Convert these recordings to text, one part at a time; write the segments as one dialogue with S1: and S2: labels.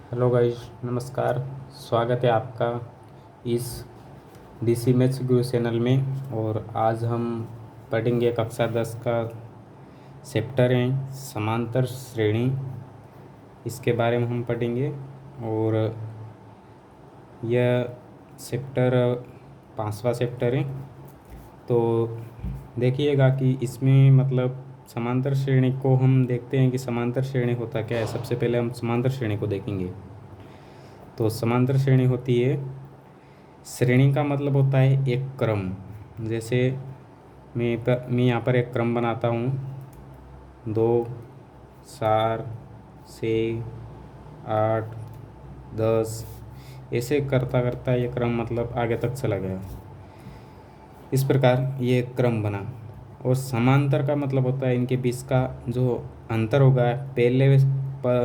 S1: Hello guys, नमस्कार। स्वागत है आपका इस डीसी मैथ्स गुरु चैनल में। और आज हम पढ़ेंगे कक्षा 10 का चैप्टर है समांतर श्रेणी। इसके बारे में हम पढ़ेंगे। और यह चैप्टर 5वां चैप्टर है। तो देखिएगा कि इसमें मतलब समांतर श्रेणी को हम देखते हैं कि समांतर श्रेणी होता क्या है। सबसे पहले हम समांतर श्रेणी को देखेंगे। तो समांतर श्रेणी होती है, श्रेणी का मतलब होता है एक क्रम। जैसे मैं यहाँ पर एक क्रम बनाता हूँ 2, 4, 6, 8, 10, ऐसे करता करता ये क्रम मतलब आगे तक चला गया। इस प्रकार ये एक क्रम बना। और समांतर का मतलब होता है इनके बीच का जो अंतर होगा,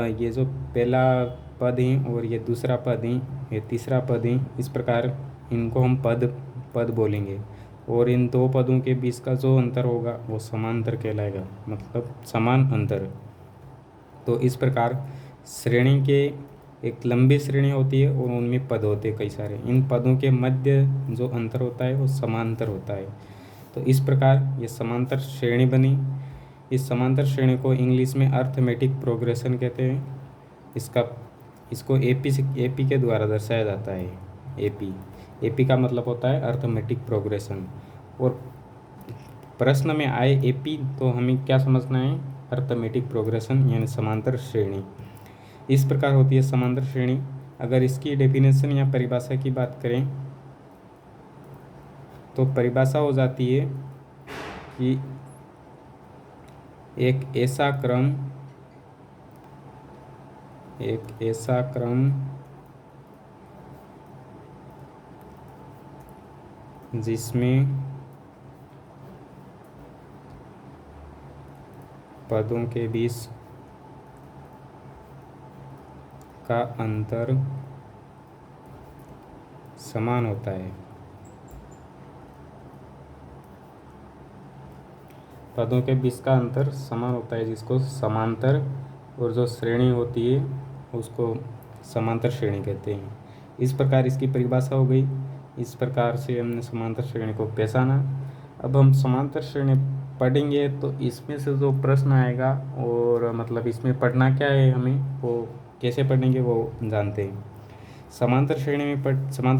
S1: ये जो पहला पद है और ये दूसरा पद है, ये तीसरा पद है, इस प्रकार इनको हम पद बोलेंगे। और इन दो पदों के बीच का जो अंतर होगा वो समांतर कहलाएगा, मतलब समान अंतर। तो इस प्रकार श्रेणी के एक लंबी श्रेणी होती है और उनमें पद होते हैं कई सारे। इन पदों के मध्य जो अंतर होता है वो समांतर होता है। तो इस प्रकार ये समांतर श्रेणी बनी। इस समांतर श्रेणी को इंग्लिश में अर्थमेटिक प्रोग्रेशन कहते हैं। इसको एपी के द्वारा दर्शाया जाता है। एपी का मतलब होता है अर्थमेटिक प्रोग्रेशन। और प्रश्न में आए एपी तो हमें क्या समझना है, अर्थमेटिक प्रोग्रेशन यानी समांतर श्रेणी। इस प्रकार होती है समांतर श्रेणी। अगर इसकी डेफिनेशन या परिभाषा की बात करें तो परिभाषा हो जाती है कि एक ऐसा क्रम जिसमें पदों के बीच का अंतर समान होता है। पदों के बीच का अंतर समान होता है जिसको समांतर, और जो श्रेणी होती है उसको समांतर श्रेणी कहते हैं। इस प्रकार इसकी परिभाषा हो गई। इस प्रकार से हमने समांतर श्रेणी को पहचाना। अब हम समांतर श्रेणी पढ़ेंगे तो इसमें से जो प्रश्न आएगा और मतलब इसमें पढ़ना क्या है हमें, वो कैसे पढ़ेंगे वो जानते हैं। समांतर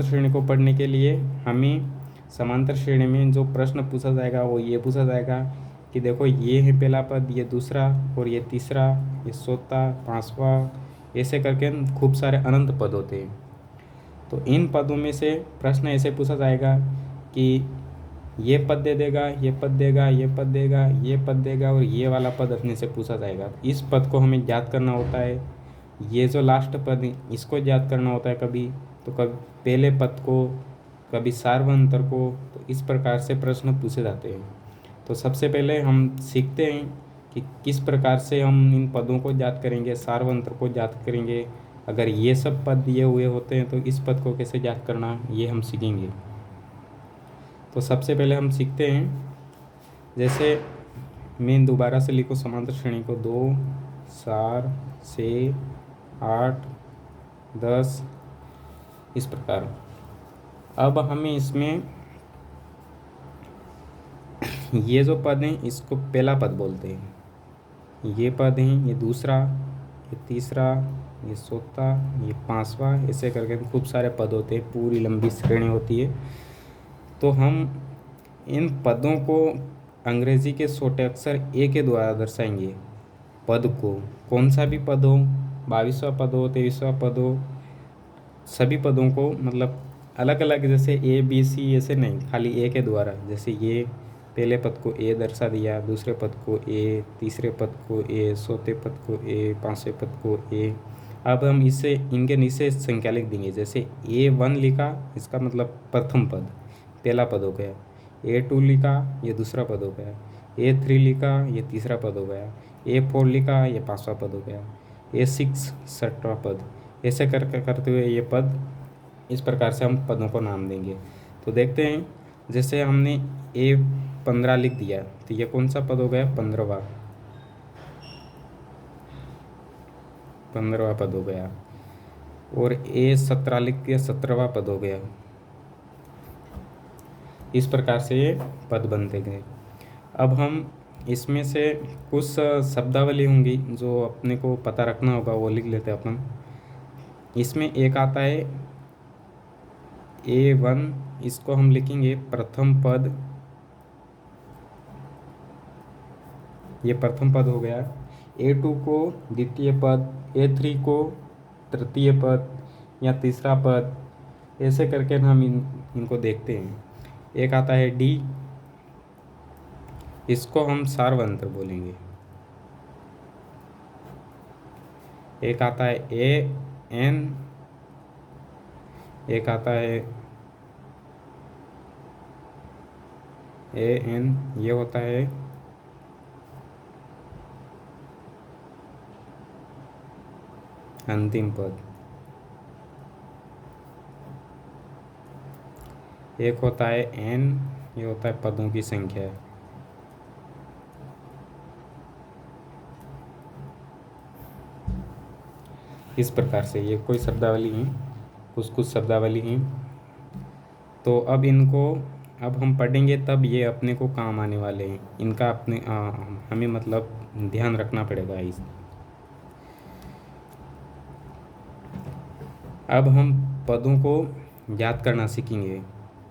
S1: श्रेणी को पढ़ने के लिए हमें समांतर श्रेणी में जो प्रश्न पूछा जाएगा वो ये पूछा जाएगा कि देखो ये है पहला पद, ये दूसरा, और ये तीसरा, ये चौथा, पांचवा, ऐसे करके खूब सारे अनंत पद होते हैं। तो इन पदों में से प्रश्न ऐसे पूछा जाएगा कि ये पद दे देगा, ये पद देगा, ये पद देगा, ये पद देगा, और ये वाला पद अपने से पूछा जाएगा। इस पद को हमें ज्ञात करना होता है। ये जो लास्ट पद है इसको ज्ञात करना होता है कभी, तो कभी पहले पद को, कभी सार्वंतर को। तो इस प्रकार से प्रश्न पूछे जाते हैं। तो सबसे पहले हम सीखते हैं कि किस प्रकार से हम इन पदों को ज्ञात करेंगे, सार्वंतर को ज्ञात करेंगे। अगर ये सब पद दिए हुए होते हैं तो इस पद को कैसे ज्ञात करना, ये हम सीखेंगे। तो सबसे पहले हम सीखते हैं, जैसे मैं दोबारा से लिखो समांतर श्रेणी को 2, 4, 6, 8, 10, इस प्रकार। अब हमें इसमें ये जो पद हैं इसको पहला पद बोलते हैं। ये पद हैं, ये दूसरा, ये तीसरा, ये चौथा, ये पांचवा, ऐसे करके खूब सारे पद होते हैं, पूरी लंबी श्रेणी होती है। तो हम इन पदों को अंग्रेजी के छोटे अक्षर ए के द्वारा दर्शाएंगे। पद को, कौन सा भी पद हो, 22वां पद हो, 23वां पद हो, सभी पदों को मतलब अलग अलग, जैसे ए बी सी ऐसे नहीं, खाली ए के द्वारा। जैसे ये पहले पद को ए दर्शा दिया, दूसरे पद को ए, तीसरे पद को ए, चौथे पद को ए, पांचवें पद को ए। अब हम इससे इनके नीचे संख्या लिख देंगे। जैसे A1 लिखा, इसका मतलब प्रथम पद, पहला पद हो गया। A2 लिखा, ये दूसरा पद हो गया। A3 लिखा, ये तीसरा पद हो गया। A4 लिखा, ये पांचवा पद हो गया। A6 छठवां पद। ऐसे करते हुए ये पद, इस प्रकार से हम पदों को नाम देंगे। तो देखते हैं, जैसे हमने A15 लिख दिया तो ये कौन सा पद हो गया, 15वां पद हो गया। और ए 17 लिख दिया, 17वां पद हो गया। इस प्रकार से ये पद बनते गए। अब हम इसमें से कुछ शब्दावली होंगी जो अपने को पता रखना होगा, वो लिख लेते हैं अपन। इसमें एक आता है A1, इसको हम लिखेंगे प्रथम पद, ये प्रथम पद हो गया। A2 को द्वितीय पद, A3 को तृतीय पद या तीसरा पद, ऐसे करके हम इनको देखते हैं। एक आता है D, इसको हम सार्वंतर बोलेंगे। एक आता है AN, एक आता है AN, ये होता है अंतिम पद। एक होता है N, ये होता है पदों की संख्या। इस प्रकार से ये कोई शब्दावली हैं, कुछ शब्दावली हैं। तो अब इनको अब हम पढ़ेंगे तब ये अपने को काम आने वाले हैं। इनका अपने हमें मतलब ध्यान रखना पड़ेगा इस। अब हम पदों को याद करना सीखेंगे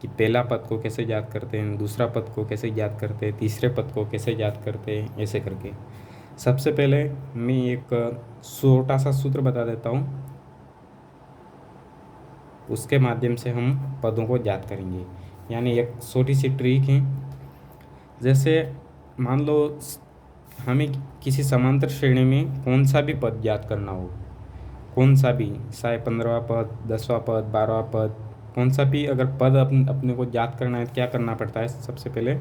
S1: कि पहला पद को कैसे याद करते हैं, दूसरा पद को कैसे याद करते हैं, तीसरे पद को कैसे याद करते हैं, ऐसे करके। सबसे पहले मैं एक छोटा सा सूत्र बता देता हूँ, उसके माध्यम से हम पदों को याद करेंगे। यानी एक छोटी सी ट्रिक है। जैसे मान लो हमें किसी समांतर श्रेणी में कौन सा भी पद याद करना हो, कौन सा भी, चाहे 15वां पद, 10वां पद, 12वां पद, कौन सा भी अगर पद अपने को याद करना है, क्या करना पड़ता है सबसे पहले।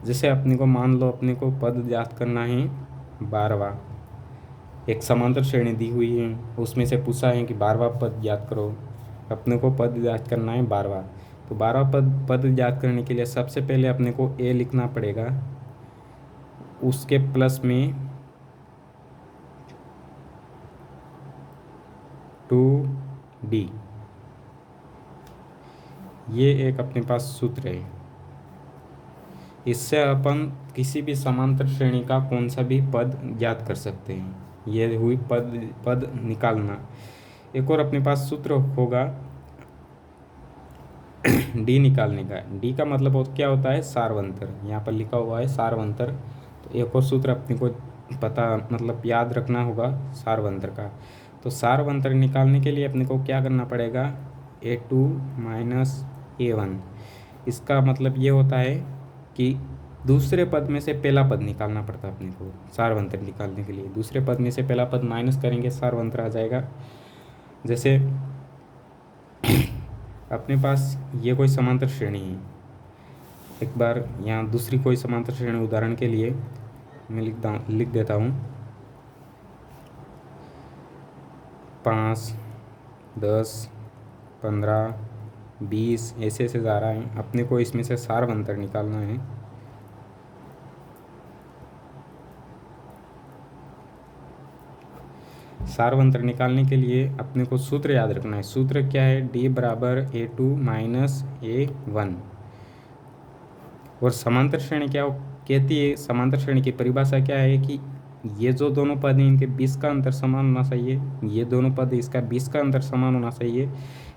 S1: जैसे अपने को मान लो अपने को पद याद करना है 12वां, एक समांतर श्रेणी दी हुई है, उसमें से पूछा है कि 12वां पद याद करो। अपने को पद याद करना है 12वां। तो 12वां पद याद करने के लिए सबसे पहले अपने को A लिखना पड़ेगा, उसके प्लस में 2D, ये एक अपने पास सूत्र है। इससे अपन किसी भी समांतर श्रेणी का कौन सा भी पद याद कर सकते हैं। ये हुई पद निकालना। एक और अपने पास सूत्र होगा D निकालने का। D का मतलब क्या होता है, सार्वंतर। यहाँ पर लिखा हुआ है सार्वंतर। तो एक और सूत्र अपने को पता मतलब याद रखना होगा सार्वंतर का। तो सार्वंतर निकालने के लिए अपने को क्या करना पड़ेगा, A2 माइनस A1। इसका मतलब ये होता है कि दूसरे पद में से पहला पद निकालना पड़ता है अपने को। सार्वंतर निकालने के लिए दूसरे पद में से पहला पद माइनस करेंगे, सार्वंतर आ जाएगा। जैसे अपने पास ये कोई समांतर श्रेणी है, एक बार यहाँ दूसरी कोई समांतर श्रेणी उदाहरण के लिए मैं लिख देता हूँ। 5, 10, 15, 20 ऐसे जा रहा है। अपने को इसमें से सार्वंतर निकालना है। सार्वंतर निकालने के लिए अपने को सूत्र याद रखना है। सूत्र क्या है, D बराबर A2 माइनस A1। और समांतर श्रेणी क्या कहती है, समांतर श्रेणी की परिभाषा क्या है कि ये जो दोनों पद हैं इनके 20 का अंतर समान होना चाहिए। ये दोनों पद इसका 20 का अंतर समान होना चाहिए,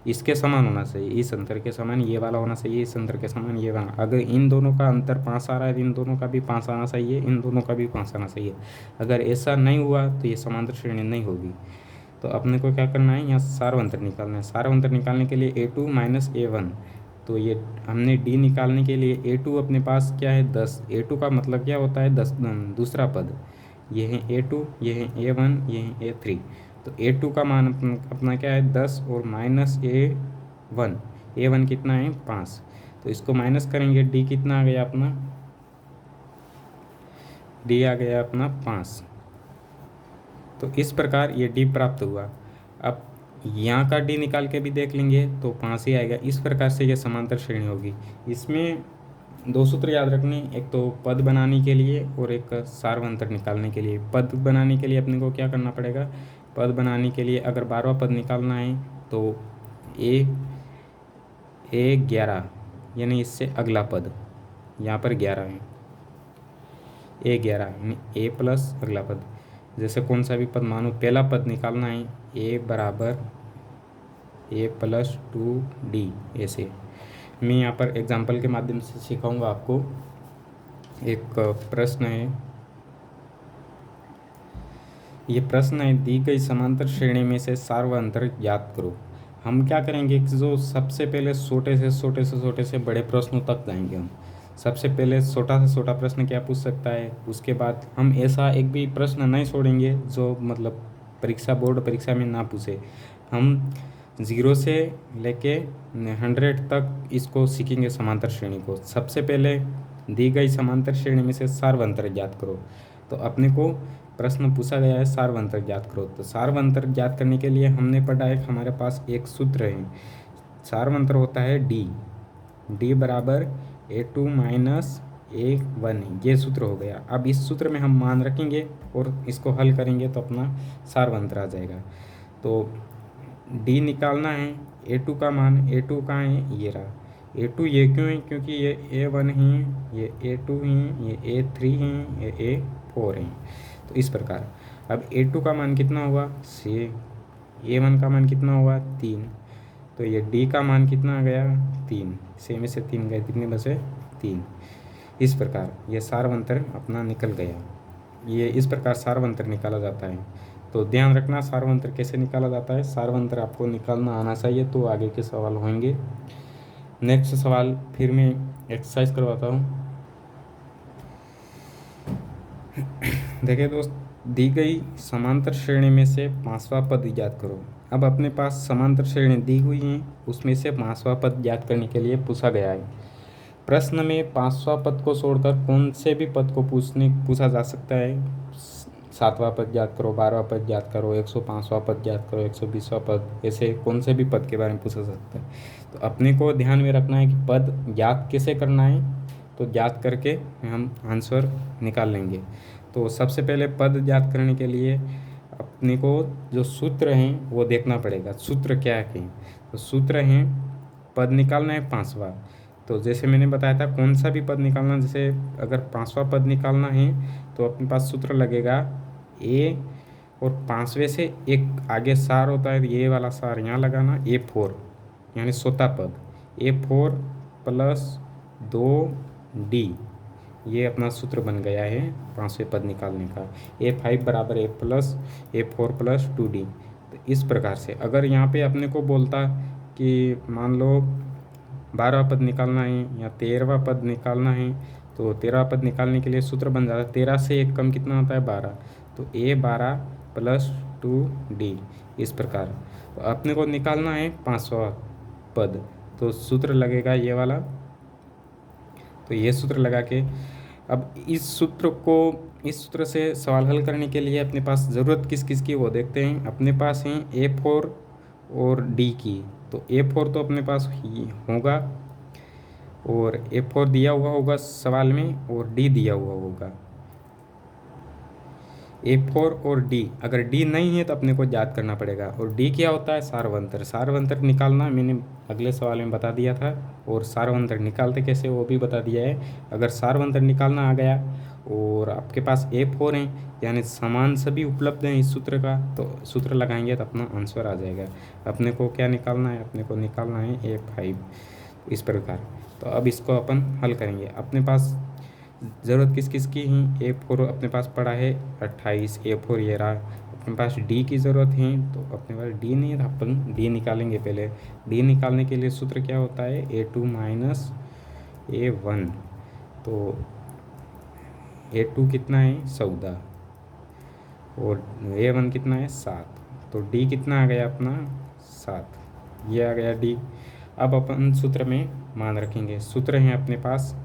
S1: इसके समान होना चाहिए, इस अंतर के समान ये वाला होना चाहिए, इस अंतर के समान ये वाला। अगर इन दोनों का अंतर 5 आ रहा है, इन दोनों का भी 5 आना चाहिए, इन दोनों का भी 5 आना चाहिए। अगर ऐसा नहीं हुआ तो ये समांतर श्रेणी नहीं होगी। तो अपने को क्या करना है, यहाँ सार्वंतर निकालना है। सार्वंतर निकालने के लिए A2 माइनस A1। तो ये हमने D निकालने के लिए A2 अपने पास क्या है 10। A2 का मतलब क्या होता है 10, दूसरा पद। ये है A2, ये है A1, ये है A3। तो A2 का मान अपना क्या है 10 और माइनस A1। A1 कितना है 5। तो इसको माइनस करेंगे, D कितना आ गया अपना, D आ गया अपना 5। तो इस प्रकार ये D प्राप्त हुआ। अब यहाँ का D निकाल के भी देख लेंगे तो 5 ही आएगा। इस प्रकार से ये समांतर श्रेणी होगी। इसमें 2 सूत्र याद रखने, एक तो पद बनाने के लिए और एक सार्वंतर निकालने के लिए। पद बनाने के लिए अपने को क्या करना पड़ेगा, पद बनाने के लिए अगर 12वां पद निकालना है तो ए 11 यानी इससे अगला पद, यहाँ पर 11 है, ए 11 यानी ए प्लस अगला पद। जैसे कौन सा भी पद, मानो पहला पद निकालना है, ए बराबर ए प्लस 2d। ऐसे मैं यहाँ पर एग्जाम्पल के माध्यम से सिखाऊंगा आपको। एक प्रश्न है, ये प्रश्न है, दी गई समांतर श्रेणी में से सार्वअंतर ज्ञात करो। हम क्या करेंगे कि जो सबसे पहले छोटे से बड़े प्रश्नों तक जाएंगे। हम सबसे पहले छोटा से छोटा प्रश्न क्या पूछ सकता है, उसके बाद हम ऐसा एक भी प्रश्न नहीं छोड़ेंगे जो मतलब परीक्षा, बोर्ड परीक्षा में ना पूछे। हम 0 से लेके 100 तक इसको सीखेंगे समांतर श्रेणी को। सबसे पहले दी गई समांतर श्रेणी में से सार्वअंतर ज्ञात करो। तो अपने को प्रश्न पूछा गया है सार्वअंतर ज्ञात करो। तो सार्वअंतर ज्ञात करने के लिए हमने पढ़ा है, हमारे पास एक सूत्र है, सार्वअंतर होता है डी बराबर A2 माइनस A1, ये सूत्र हो गया। अब इस सूत्र में हम मान रखेंगे और इसको हल करेंगे तो अपना सार्वअंतर आ जाएगा। तो डी निकालना है, A2 का मान, A2 कहाँ है, ये रहा। A2 ये क्यों है, क्योंकि ये A1 है, ये A2 है, ये A3 है, ये A4 है। तो इस प्रकार अब A2 का मान कितना हुआ 6, A1 का मान कितना हुआ 3, तो ये D का मान कितना आ गया 3, 6 में से 3 गए, कितने बचे 3। इस प्रकार ये सार्वअंतर अपना निकल गया। ये इस प्रकार सार्वअंतर निकाला जाता है। तो ध्यान रखना सार्वअंतर कैसे निकाला जाता है, सार्वअंतर आपको निकालना आना चाहिए, तो आगे के सवाल होंगे। नेक्स्ट सवाल फिर मैं एक्सरसाइज करवाता हूँ। देखिए दोस्त, दी गई समांतर श्रेणी में से 5वां पद ज्ञात करो। अब अपने पास समांतर श्रेणी दी हुई है, उसमें से 5वां पद ज्ञात करने के लिए पूछा गया है। प्रश्न में 5वां पद को छोड़कर कौन से भी पद को पूछा जा सकता है। 7वां पद ज्ञात करो, 12वां पद ज्ञात करो, 105वां पद ज्ञात करो, 120वां पद, ऐसे कौन से भी पद के बारे में पूछा सकता है। तो अपने को ध्यान में रखना है कि पद ज्ञात कैसे करना है, तो ज्ञात करके हम आंसर निकाल लेंगे। तो सबसे पहले पद ज्ञात करने के लिए अपने को जो सूत्र हैं वो देखना पड़ेगा। सूत्र क्या है, तो सूत्र हैं, पद निकालना है 5वां। तो जैसे मैंने बताया था कौन सा भी पद निकालना, जैसे अगर 5वां पद निकालना है तो अपने पास सूत्र लगेगा A, और 5वें से एक आगे सार होता है, ये वाला सार यहाँ लगाना, A4 यानी सोता पद, A4 प्लस 2D, ये अपना सूत्र बन गया है 5वें पद निकालने का। A5 बराबर A4 प्लस 2D। तो इस प्रकार से अगर यहाँ पे अपने को बोलता कि मान लो 12वां पद निकालना है या 13वां पद निकालना है, तो 13वां पद निकालने के लिए सूत्र बन जाता है 13 से एक कम कितना होता है 12, तो A12 प्लस 2D। इस प्रकार तो अपने को निकालना है 5वां पद, तो सूत्र लगेगा ये वाला। तो ये सूत्र लगा के अब इस सूत्र से सवाल हल करने के लिए अपने पास ज़रूरत किस किस की वो देखते हैं। अपने पास हैं A4 और D की। तो A4 तो अपने पास ही होगा, और A4 दिया हुआ होगा सवाल में, और D दिया हुआ होगा। A4 और D, अगर D नहीं है तो अपने को याद करना पड़ेगा। और D क्या होता है, सार्वअंतर। सार्वअंतर निकालना मैंने अगले सवाल में बता दिया था, और सार्वअंतर निकालते कैसे वो भी बता दिया है। अगर सार्वअंतर निकालना आ गया और आपके पास A4 है, यानी समान सभी उपलब्ध हैं इस सूत्र का, तो सूत्र लगाएंगे तो अपना आंसर आ जाएगा। अपने को क्या निकालना है, अपने को निकालना है A5, इस प्रकार। तो अब इसको अपन हल करेंगे। अपने पास ज़रूरत किस किस की है, A4 अपने पास पड़ा है 28, A4 ये रहा। अपने पास D की ज़रूरत है, तो अपने पास D नहीं है तो अपन D निकालेंगे। पहले D निकालने के लिए सूत्र क्या होता है, A2 माइनस A1। तो A2 कितना है 14, और A1 कितना है 7, तो D कितना आ गया अपना 7, ये आ गया D। अब अपन सूत्र में मान रखेंगे। सूत्र है अपने पास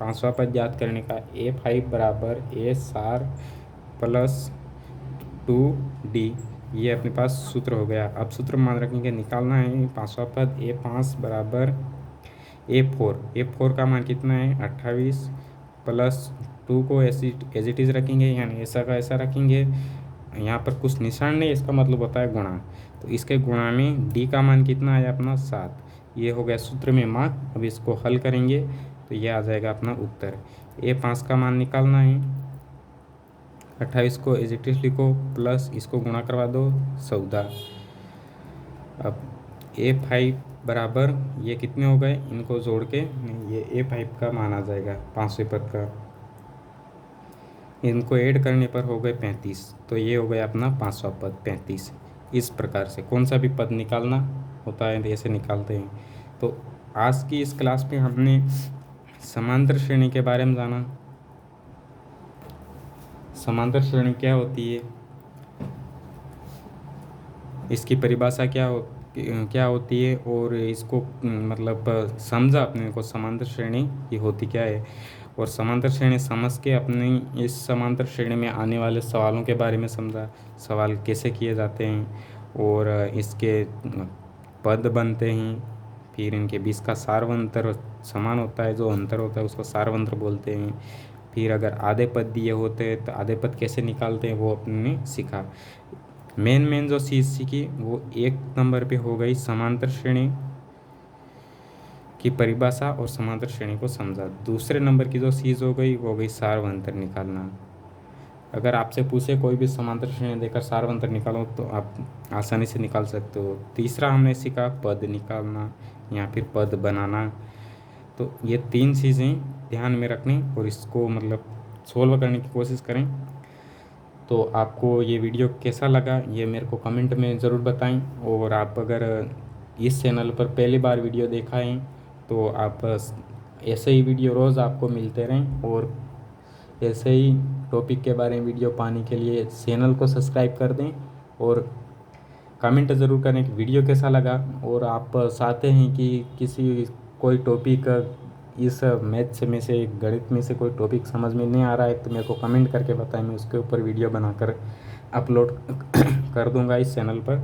S1: 5वां पद ज्ञात करने का, A5 बराबर A4 प्लस 2D, ये अपने पास सूत्र हो गया। अब सूत्र मान रखेंगे, निकालना है 5वां पद, A5 बराबर A4 का मान कितना है 28, प्लस 2 को एज इट इज़ रखेंगे, यानी ऐसा का ऐसा रखेंगे। यहाँ पर कुछ निशान नहीं, इसका मतलब होता है गुणा। तो इसके गुणा में डी का मान कितना आया अपना 7। ये हो गया सूत्र में मान। अब इसको हल करेंगे तो ये आ जाएगा अपना उत्तर। A5 का मान निकालना है, 28 को एज इट इज लिखो, प्लस इसको गुणा करवा दो 14। अब A5 बराबर ये कितने हो गए, इनको जोड़ के ये A5 का मान आ जाएगा 5वें पद का, इनको ऐड करने पर हो गए 35। तो ये हो गया अपना 5वां पद 35। इस प्रकार से कौन सा भी पद निकालना होता है ऐसे निकालते हैं। तो आज की इस क्लास में हमने समांतर श्रेणी के बारे में जाना। समांतर श्रेणी क्या होती है, इसकी परिभाषा क्या होती है, और इसको मतलब समझा अपने को समांतर श्रेणी की होती क्या है, और समांतर श्रेणी समझ के अपनी इस समांतर श्रेणी में आने वाले सवालों के बारे में समझा, सवाल कैसे किए जाते हैं, और इसके पद बनते हैं, फिर इनके बीच का सारवंतर समान होता है, जो अंतर होता है उसको सारवंत्र बोलते हैं। फिर अगर आधे पद दिए होते हैं तो आधे पद कैसे निकालते हैं वो अपने सीखा। मेन जो चीज़ सीखी वो 1 नंबर पे हो गई समांतर श्रेणी की परिभाषा और समांतर श्रेणी को समझा। दूसरे नंबर की जो चीज़ हो गई वो हो गई सारवंतर निकालना। अगर आपसे पूछे कोई भी समांतर श्रेणी देकर सारवंतर निकालो तो आप आसानी से निकाल सकते हो। तीसरा हमने सीखा पद निकालना या फिर पद बनाना। तो ये 3 चीज़ें ध्यान में रखनी और इसको मतलब सोल्व करने की कोशिश करें। तो आपको ये वीडियो कैसा लगा ये मेरे को कमेंट में ज़रूर बताएं, और आप अगर इस चैनल पर पहली बार वीडियो देखा है तो आप ऐसे ही वीडियो रोज़ आपको मिलते रहें, और ऐसे ही टॉपिक के बारे में वीडियो पाने के लिए चैनल को सब्सक्राइब कर दें, और कमेंट ज़रूर करें कि वीडियो कैसा लगा। और आप चाहते हैं कि कोई टॉपिक इस मैथ्स में से गणित में से कोई टॉपिक समझ में नहीं आ रहा है तो मेरे को कमेंट करके बताएं, मैं उसके ऊपर वीडियो बनाकर अपलोड कर दूंगा इस चैनल पर।